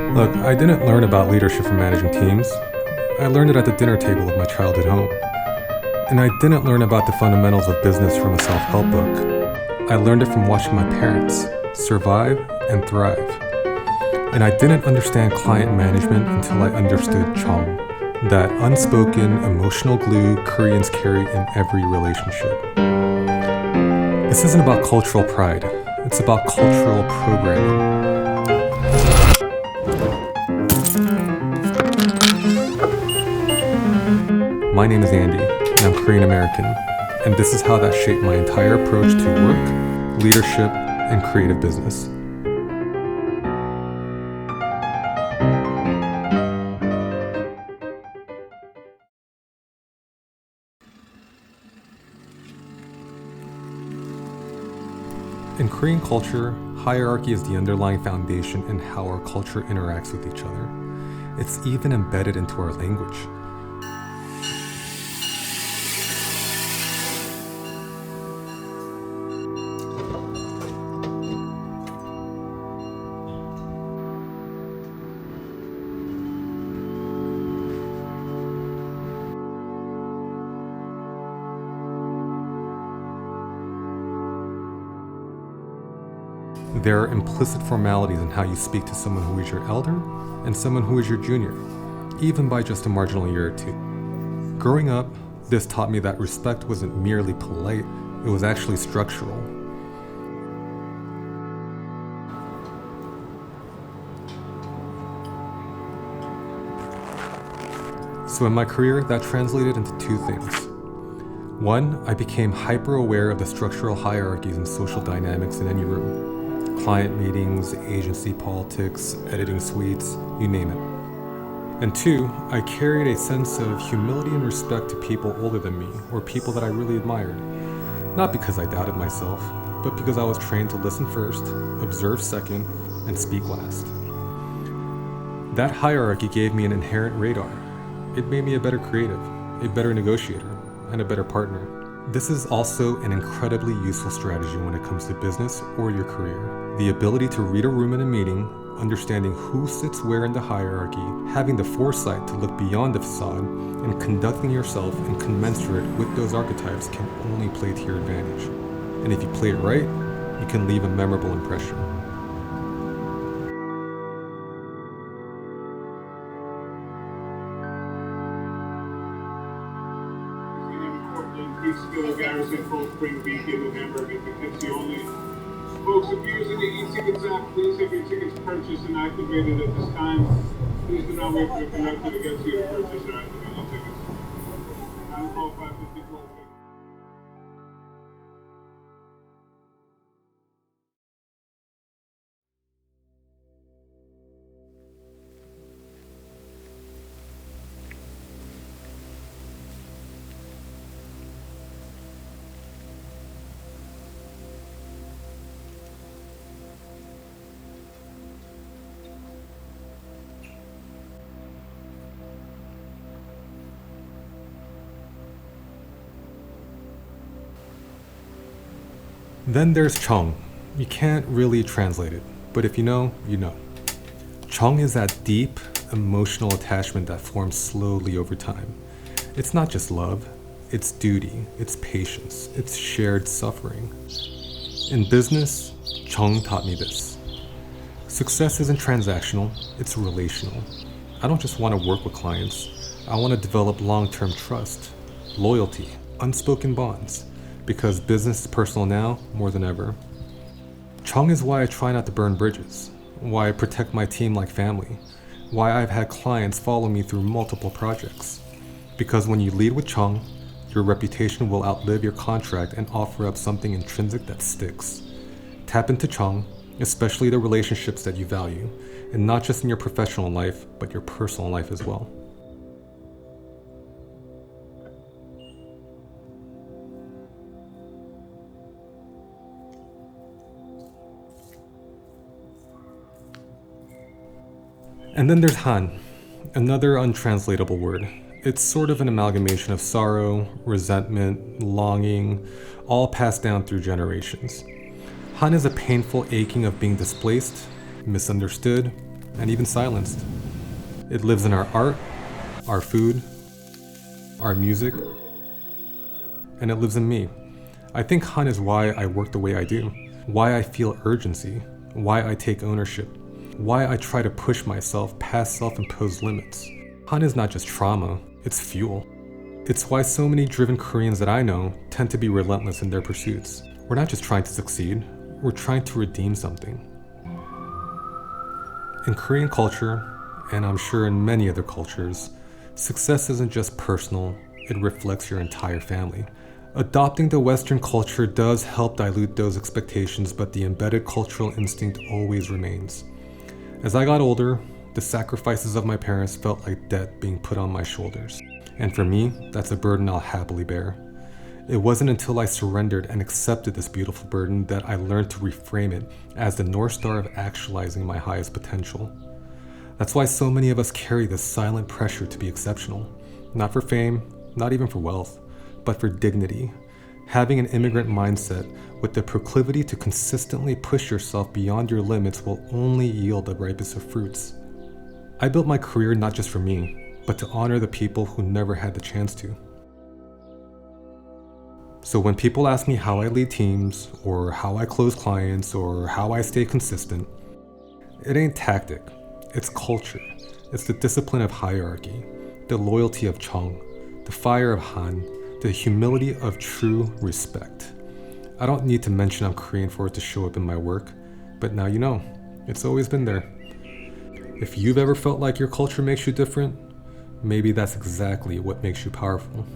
Look, I didn't learn about leadership from managing teams. I learned it at the dinner table of my childhood home. And I didn't learn about the fundamentals of business from a self-help book. I learned it from watching my parents survive and thrive. And I didn't understand client management until I understood Jeong, that unspoken emotional glue Koreans carry in every relationship. This isn't about cultural pride, it's about cultural programming. My name is Andy, and I'm Korean American, and this is how that shaped my entire approach to work, leadership, and creative business. In Korean culture, hierarchy is the underlying foundation in how our culture interacts with each other. It's even embedded into our language. There are implicit formalities in how you speak to someone who is your elder and someone who is your junior, even by just a marginal year or two. Growing up, this taught me that respect wasn't merely polite, it was actually structural. So in my career, that translated into two things. One, I became hyper-aware of the structural hierarchies and social dynamics in any room. Client meetings, agency politics, editing suites, you name it. And two, I carried a sense of humility and respect to people older than me, or people that I really admired. Not because I doubted myself, but because I was trained to listen first, observe second, and speak last. That hierarchy gave me an inherent radar. It made me a better creative, a better negotiator, and a better partner. This is also an incredibly useful strategy when it comes to business or your career. The ability to read a room in a meeting, understanding who sits where in the hierarchy, having the foresight to look beyond the facade, and conducting yourself in commensurate with those archetypes can only play to your advantage. And if you play it right, you can leave a memorable impression. Skill Garrison, Cold Spring, Beacon, and Hamburg, and Poughkeepsie only. Folks, if you're using the e-tickets app, please have your tickets purchased and activated at this time. Please do not wait for the conductor to get to your purchase or activate your tickets. I'm call 554. Then there's Jeong. You can't really translate it, but if you know, you know. Jeong is that deep, emotional attachment that forms slowly over time. It's not just love, it's duty, it's patience, it's shared suffering. In business, Jeong taught me this. Success isn't transactional, it's relational. I don't just want to work with clients, I want to develop long-term trust, loyalty, unspoken bonds. Because business is personal now more than ever. Jeong is why I try not to burn bridges, why I protect my team like family, why I've had clients follow me through multiple projects. Because when you lead with Jeong, your reputation will outlive your contract and offer up something intrinsic that sticks. Tap into Jeong, especially the relationships that you value, and not just in your professional life, but your personal life as well. And then there's Han, another untranslatable word. It's sort of an amalgamation of sorrow, resentment, longing, all passed down through generations. Han is a painful aching of being displaced, misunderstood, and even silenced. It lives in our art, our food, our music, and it lives in me. I think Han is why I work the way I do, why I feel urgency, why I take ownership, why I try to push myself past self-imposed limits. Han is not just trauma, it's fuel. It's why so many driven Koreans that I know tend to be relentless in their pursuits. We're not just trying to succeed, we're trying to redeem something. In Korean culture, and I'm sure in many other cultures, success isn't just personal, it reflects your entire family. Adopting the Western culture does help dilute those expectations, but the embedded cultural instinct always remains. As I got older, the sacrifices of my parents felt like debt being put on my shoulders. And for me, that's a burden I'll happily bear. It wasn't until I surrendered and accepted this beautiful burden that I learned to reframe it as the North Star of actualizing my highest potential. That's why so many of us carry this silent pressure to be exceptional. Not for fame, not even for wealth, but for dignity. Having an immigrant mindset with the proclivity to consistently push yourself beyond your limits will only yield the ripest of fruits. I built my career not just for me, but to honor the people who never had the chance to. So when people ask me how I lead teams, or how I close clients, or how I stay consistent, it ain't tactic, it's culture. It's the discipline of hierarchy, the loyalty of Jeong, the fire of Han, the humility of true respect. I don't need to mention I'm Korean for it to show up in my work, but now you know, it's always been there. If you've ever felt like your culture makes you different, maybe that's exactly what makes you powerful.